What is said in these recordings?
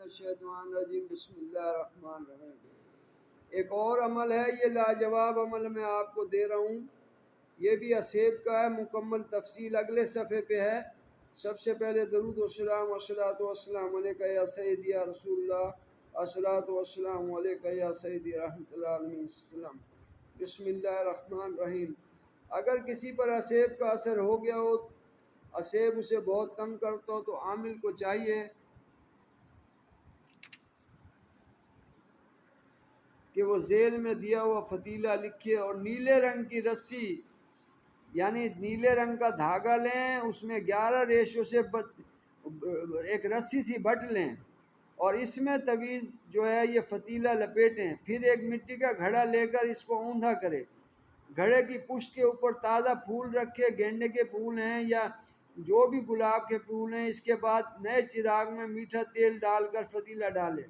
الشیطان الرجیم بسم اللہ الرحمن الرحیم۔ ایک اور عمل ہے، یہ لاجواب عمل میں آپ کو دے رہا ہوں، یہ بھی اسیب کا ہے، مکمل تفصیل اگلے صفحے پہ ہے۔ سب سے پہلے درود و سلام والصلاۃ والسلام علیکہ یا سیدی یا رسول اللہ، الصلاۃ والسلام علیکہ یا سیدی رحمۃ اللہ علیہ وسلم۔ بسم اللہ الرحمن الرحیم۔ اگر کسی پر اسیب کا اثر ہو گیا ہو، اسیب اسے بہت تنگ کرتا ہو، تو عامل کو چاہیے کہ وہ ذیل میں دیا ہوا فتیلہ لکھے اور نیلے رنگ کی رسی یعنی نیلے رنگ کا دھاگا لیں، اس میں 11 ریشوں سے ایک رسی سی بٹ لیں اور اس میں تویز جو ہے یہ فتیلہ لپیٹیں۔ پھر ایک مٹی کا گھڑا لے کر اس کو اوندا کرے، گھڑے کی پشت کے اوپر تازہ پھول رکھے، گینڈے کے پھول ہیں یا جو بھی گلاب کے پھول ہیں۔ اس کے بعد نئے چراغ میں میٹھا تیل ڈال کر فتیلہ ڈالے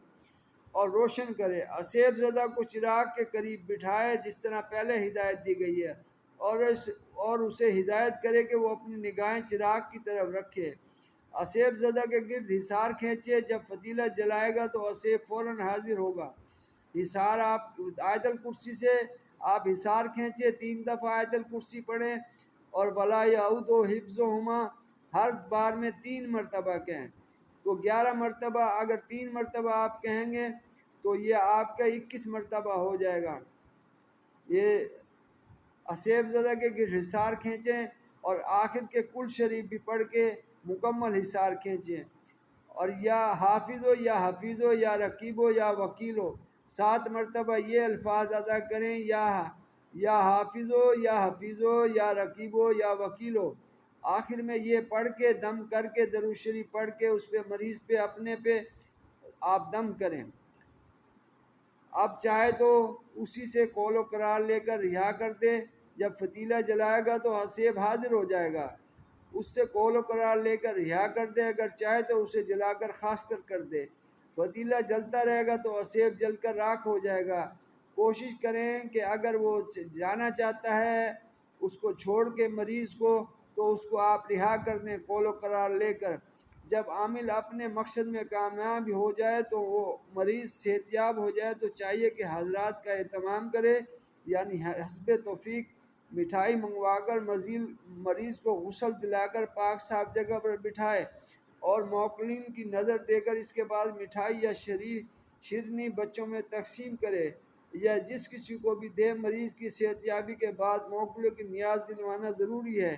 اور روشن کرے۔ اسیب زدہ کو چراغ کے قریب بٹھائے جس طرح پہلے ہدایت دی گئی ہے، اور اسے ہدایت کرے کہ وہ اپنی نگاہیں چراغ کی طرف رکھے۔ اسیب زدہ کے گرد حصار کھینچے، جب فتیلہ جلائے گا تو اسیب فوراً حاضر ہوگا۔ حصار آیت الکرسی سے آپ حصار کھینچے، 3 دفعہ آیت الکرسی پڑھیں اور ولا یعود حفظہما ہر بار میں 3 مرتبہ کہیں، تو 11 مرتبہ۔ اگر 3 مرتبہ آپ کہیں گے تو یہ آپ کا 21 مرتبہ ہو جائے گا۔ یہ اسیب زدہ کے گرد حصار کھینچیں اور آخر کے کل شریف بھی پڑھ کے مکمل حصار کھینچیں، اور یا حافظو یا حفیظو یا رقیبو یا وکیلو 7 مرتبہ یہ الفاظ ادا کریں، یا حافظو یا حفیظو یا رقیبو یا وکیلو۔ آخر میں یہ پڑھ کے دم کر کے درود شریف پڑھ کے اس پہ مریض پہ اپنے پہ آپ دم کریں۔ اب چاہے تو اسی سے قول و قرار لے کر رہا کر دے، جب فتیلہ جلائے گا تو اسیب حاضر ہو جائے گا، اس سے قول و قرار لے کر رہا کر دے۔ اگر چاہے تو اسے جلا کر خاصتر کر دے۔ فتیلہ جلتا رہے گا تو اسیب جل کر راکھ ہو جائے گا۔ کوشش کریں کہ اگر وہ جانا چاہتا ہے اس کو چھوڑ کے مریض کو، تو اس کو آپ رہا کر دیں قول و قرار لے کر۔ جب عامل اپنے مقصد میں کامیاب ہو جائے تو وہ مریض صحت یاب ہو جائے تو چاہیے کہ حضرات کا اہتمام کرے، یعنی حسب توفیق مٹھائی منگوا کر مریض کو غسل دلا کر پاک صاف جگہ پر بٹھائے اور موکلین کی نظر دے کر اس کے بعد مٹھائی یا شیرنی بچوں میں تقسیم کرے، یا جس کسی کو بھی دے۔ مریض کی صحت یابی کے بعد موکلوں کی نیاز دلوانا ضروری ہے۔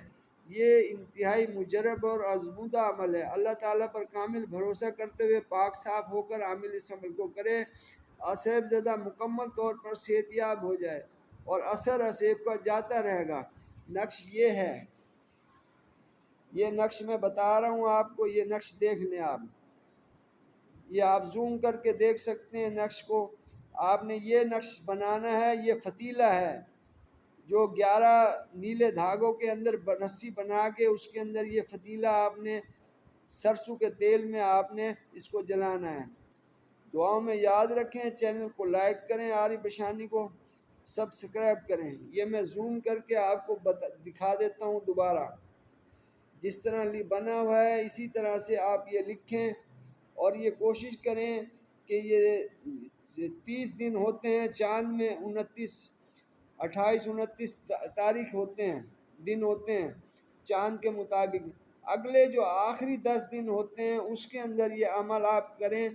یہ انتہائی مجرب اور آزمودہ عمل ہے۔ اللہ تعالیٰ پر کامل بھروسہ کرتے ہوئے پاک صاف ہو کر عامل اس عمل کو کرے، اسیب زدہ مکمل طور پر صحت یاب ہو جائے اور اثر اسیب کا جاتا رہے گا۔ نقش یہ ہے، یہ نقش میں بتا رہا ہوں آپ کو، یہ نقش دیکھ لیں آپ، یہ آپ زوم کر کے دیکھ سکتے ہیں نقش کو۔ آپ نے یہ نقش بنانا ہے، یہ فتیلہ ہے جو 11 نیلے دھاگوں کے اندر رسی بنا کے اس کے اندر یہ فتیلہ آپ نے سرسوں کے تیل میں آپ نے اس کو جلانا ہے۔ دعاؤں میں یاد رکھیں، چینل کو لائک کریں، عارف بشانی کو سبسکرائب کریں۔ یہ میں زوم کر کے آپ کو دکھا دیتا ہوں دوبارہ، جس طرح بنا ہوا ہے اسی طرح سے آپ یہ لکھیں، اور یہ کوشش کریں کہ یہ 30 دن ہوتے ہیں چاند میں، 28 29 تاریخ ہوتے ہیں، دن ہوتے ہیں چاند کے مطابق۔ اگلے جو آخری 10 دن ہوتے ہیں اس کے اندر یہ عمل آپ کریں،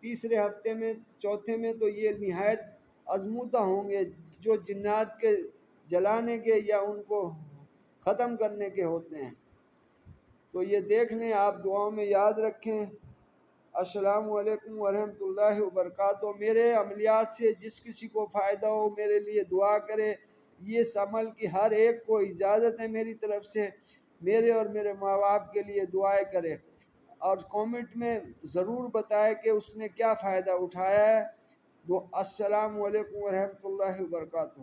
تیسرے ہفتے میں، چوتھے میں، تو یہ نہایت آزمودہ ہوں گے، جو جنات کے جلانے کے یا ان کو ختم کرنے کے ہوتے ہیں۔ تو یہ دیکھ لیں آپ، دعاؤں میں یاد رکھیں۔ السلام علیکم ورحمۃ اللہ وبرکاتہ۔ میرے عملیات سے جس کسی کو فائدہ ہو میرے لیے دعا کرے۔ یہ اس عمل کی ہر ایک کو اجازت ہے میری طرف سے، میرے اور میرے ماں باپ کے لیے دعائیں کرے، اور کامنٹ میں ضرور بتائے کہ اس نے کیا فائدہ اٹھایا ہے۔ السلام علیکم ورحمۃ اللہ وبرکاتہ۔